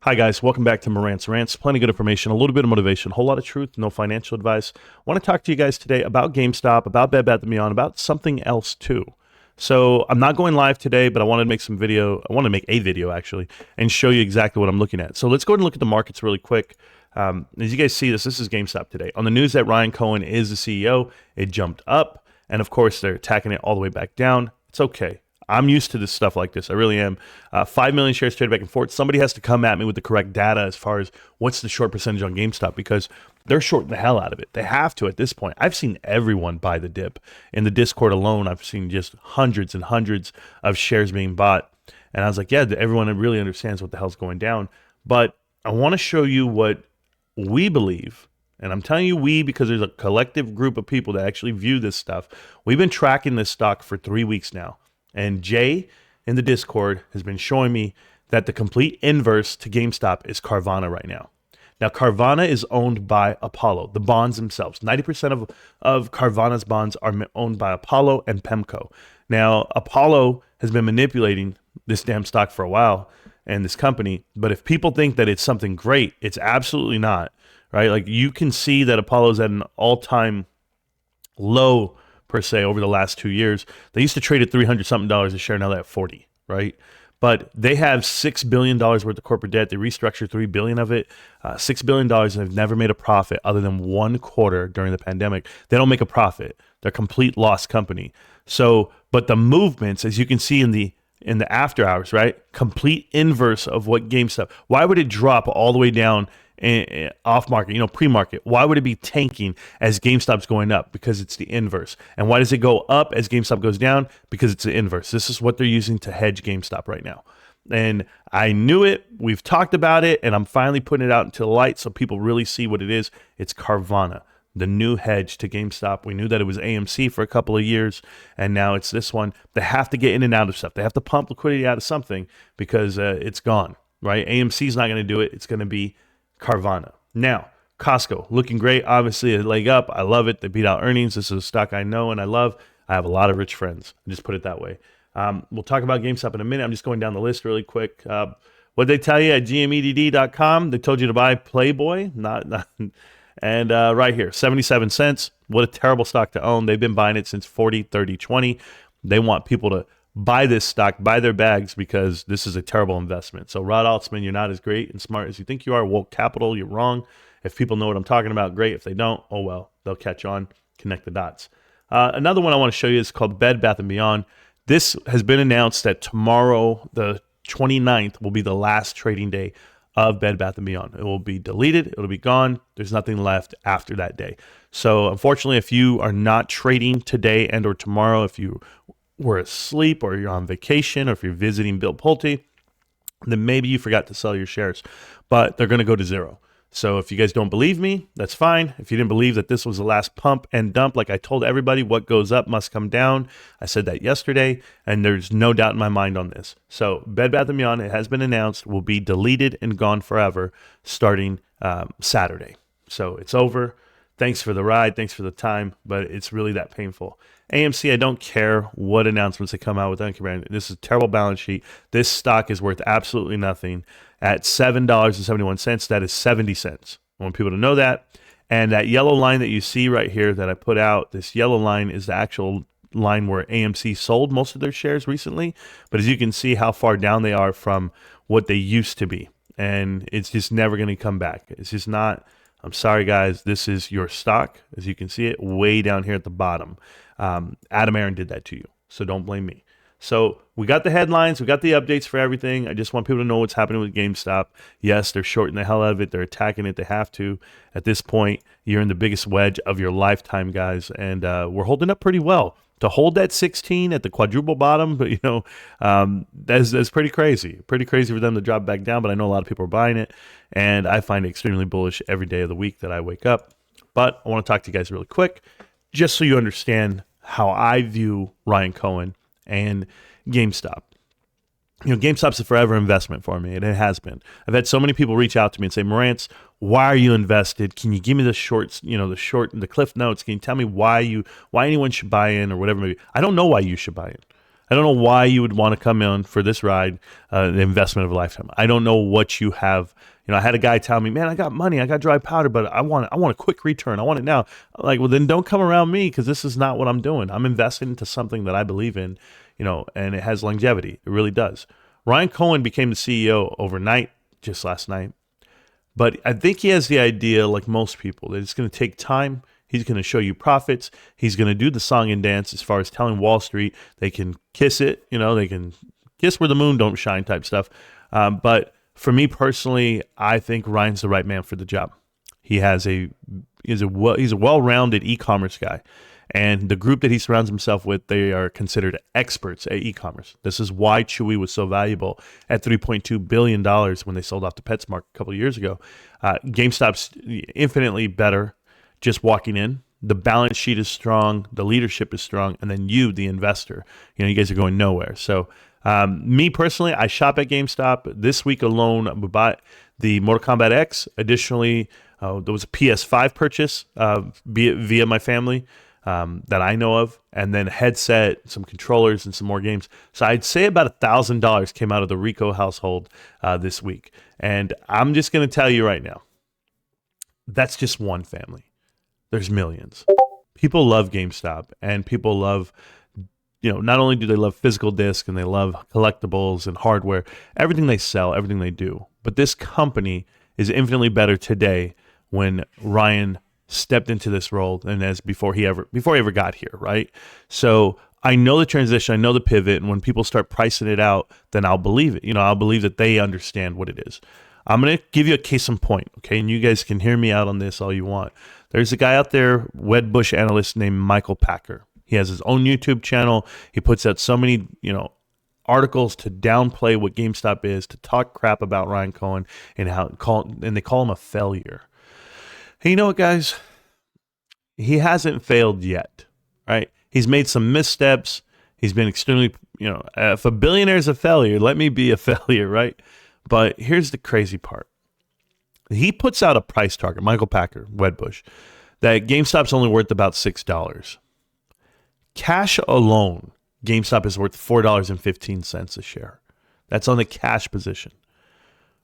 Hi guys, welcome back to Morant's Rants. Plenty of good information, a little bit of motivation, a whole lot of truth, no financial advice. I want to talk to you guys today about GameStop, about Bed Bath & Beyond, about something else too. So I'm not going live today, but I wanted to make some video. I want to make a video actually and show you exactly what I'm looking at. So let's go ahead and look at the markets really quick. As you guys see this is GameStop today. On the news that Ryan Cohen is the CEO, it jumped up, and of course they're attacking it all the way back down. It's okay. I'm used to this stuff like this. I really am. 5 million shares traded back and forth. Somebody has to come at me with the correct data as far as what's the short percentage on GameStop, because they're shorting the hell out of it. They have to at this point. I've seen everyone buy the dip. In the Discord alone, I've seen just hundreds and hundreds of shares being bought. And I was like, yeah, everyone really understands what the hell's going down. But I want to show you what we believe. And I'm telling you we because there's a collective group of people that actually view this stuff. We've been tracking this stock for 3 weeks now. And Jay in the Discord has been showing me that the complete inverse to GameStop is Carvana right now. Now, Carvana is owned by Apollo, the bonds themselves. 90% of Carvana's bonds are owned by Apollo and PEMCO. Now, Apollo has been manipulating this damn stock for a while and this company. But if people think that it's something great, it's absolutely not, right? Like you can see that Apollo's at an all-time low per se over the last 2 years. They used to trade at $300 something a share. Now they're at 40, right? But they have $6 billion worth of corporate debt. They restructured $3 billion of it. $6 billion, and they've never made a profit other than one quarter during the pandemic. They don't make a profit. They're a complete lost company. So, but the movements, as you can see in the after hours, right? Complete inverse of what GameStop. Why would it drop all the way down off market, pre-market? Why would it be tanking as GameStop's going up? Because it's the inverse. And why does it go up as GameStop goes down? Because it's the inverse. This is what they're using to hedge GameStop right now. And I knew it. We've talked about it, and I'm finally putting it out into the light so people really see what it is. It's Carvana, the new hedge to GameStop. We knew that it was AMC for a couple of years, and now it's this one. They have to get in and out of stuff. They have to pump liquidity out of something because it's gone, right? AMC's not going to do it. It's going to be Carvana. Now, Costco, looking great. Obviously, a leg up. I love it. They beat out earnings. This is a stock I know and I love. I have a lot of rich friends. Just put it that way. We'll talk about GameStop in a minute. I'm just going down the list really quick. What they tell you at gmedd.com, they told you to buy Playboy, and right here, 77 cents. What a terrible stock to own. They've been buying it since 40, 30, 20. They want people to buy this stock, buy their bags, because this is a terrible investment. So Rod Altsman, you're not as great and smart as you think you are. Woke Capital, you're wrong. If people know what I'm talking about, great. If they don't, oh well, they'll catch on, connect the dots. Another one I want to show you is called Bed Bath & Beyond. This has been announced that tomorrow, the 29th, will be the last trading day of Bed Bath & Beyond. It will be deleted. It'll be gone. There's nothing left after that day. So unfortunately, if you are not trading today and or tomorrow, if you were asleep or you're on vacation or if you're visiting Bill Pulte, then maybe you forgot to sell your shares, but they're going to go to zero. So if you guys don't believe me, that's fine. If you didn't believe that this was the last pump and dump, like I told everybody, what goes up must come down. I said that yesterday, and there's no doubt in my mind on this. So Bed Bath & Beyond, it has been announced, will be deleted and gone forever starting Saturday. So it's over. Thanks for the ride. Thanks for the time, but it's really that painful. AMC, I don't care what announcements they come out with. I don't care. This is a terrible balance sheet. This stock is worth absolutely nothing. At $7.71, that is 70 cents. I want people to know that. And that yellow line that you see right here that I put out, this yellow line is the actual line where AMC sold most of their shares recently. But as you can see how far down they are from what they used to be. And it's just never going to come back. It's just not. I'm sorry, guys. This is your stock. As you can see it way down here at the bottom. Adam Aaron did that to you, so don't blame me. So we got the headlines. We got the updates for everything. I just want people to know what's happening with GameStop. Yes, they're shorting the hell out of it. They're attacking it. They have to. At this point, you're in the biggest wedge of your lifetime, guys, and we're holding up pretty well. To hold that 16 at the quadruple bottom, but that's pretty crazy. Pretty crazy for them to drop back down, but I know a lot of people are buying it, and I find it extremely bullish every day of the week that I wake up. But I want to talk to you guys really quick, just so you understand how I view Ryan Cohen and GameStop. GameStop's a forever investment for me, and it has been. I've had so many people reach out to me and say, Morantz, why are you invested? Can you give me the shorts, the cliff notes? Can you tell me why anyone should buy in or whatever? Maybe I don't know why you should buy in. I don't know why you would want to come in for this ride, the investment of a lifetime. I don't know what you have. I had a guy tell me, man, I got money, I got dry powder, but I want a quick return. I want it now. I'm like, well, then don't come around me because this is not what I'm doing. I'm investing into something that I believe in, and it has longevity. It really does. Ryan Cohen became the CEO overnight, just last night. But I think he has the idea, like most people, that it's going to take time. He's going to show you profits. He's going to do the song and dance as far as telling Wall Street they can kiss it. They can kiss where the moon don't shine type stuff. But for me personally, I think Ryan's the right man for the job. He's a well-rounded e-commerce guy. And the group that he surrounds himself with, they are considered experts at e-commerce. This is why Chewy was so valuable at $3.2 billion when they sold off to PetSmart a couple of years ago. GameStop's infinitely better just walking in. The balance sheet is strong. The leadership is strong. And then you, the investor, you guys are going nowhere. So me personally, I shop at GameStop. This week alone, we bought the Mortal Kombat X. Additionally, there was a PS5 purchase via my family. That I know of, and then headset, some controllers, and some more games. So I'd say about $1,000 came out of the Rico household this week. And I'm just going to tell you right now, that's just one family. There's millions. People love GameStop, and people love, not only do they love physical disc and they love collectibles and hardware, everything they sell, everything they do. But this company is infinitely better today when Ryan stepped into this role than as before he ever got here, right? So I know the transition, I know the pivot, and when people start pricing it out, then I'll believe it. I'll believe that they understand what it is. I'm going to give you a case in point, okay? And you guys can hear me out on this all you want. There's a guy out there, Wedbush analyst named Michael Packer. He has his own YouTube channel. He puts out so many, articles to downplay what GameStop is, to talk crap about Ryan Cohen and they call him a failure. Hey, you know what, guys? He hasn't failed yet, right? He's made some missteps. He's been extremely, if a billionaire is a failure, let me be a failure, right? But here's the crazy part. He puts out a price target, Michael Packer, Wedbush, that GameStop's only worth about $6. Cash alone, GameStop is worth $4.15 a share. That's on the cash position.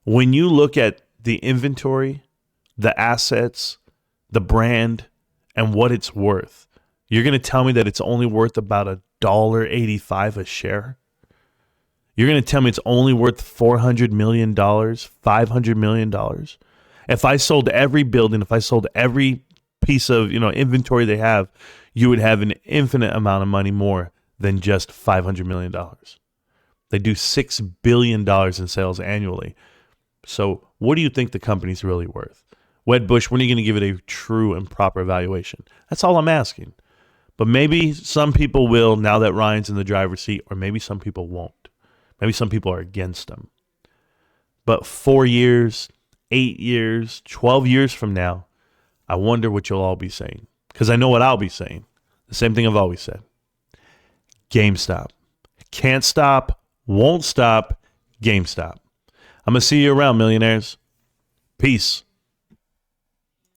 When you look at the inventory, the assets, the brand, and what it's worth, you're going to tell me that it's only worth about $1.85 a share? You're going to tell me it's only worth $400 million, $500 million? If I sold every building, if I sold every piece of inventory they have, you would have an infinite amount of money more than just $500 million. They do $6 billion in sales annually. So what do you think the company's really worth? Wedbush, when are you going to give it a true and proper evaluation? That's all I'm asking. But maybe some people will now that Ryan's in the driver's seat, or maybe some people won't. Maybe some people are against him. But 4 years, 8 years, 12 years from now, I wonder what you'll all be saying. Because I know what I'll be saying. The same thing I've always said. GameStop. Can't stop, won't stop, GameStop. I'm going to see you around, millionaires. Peace.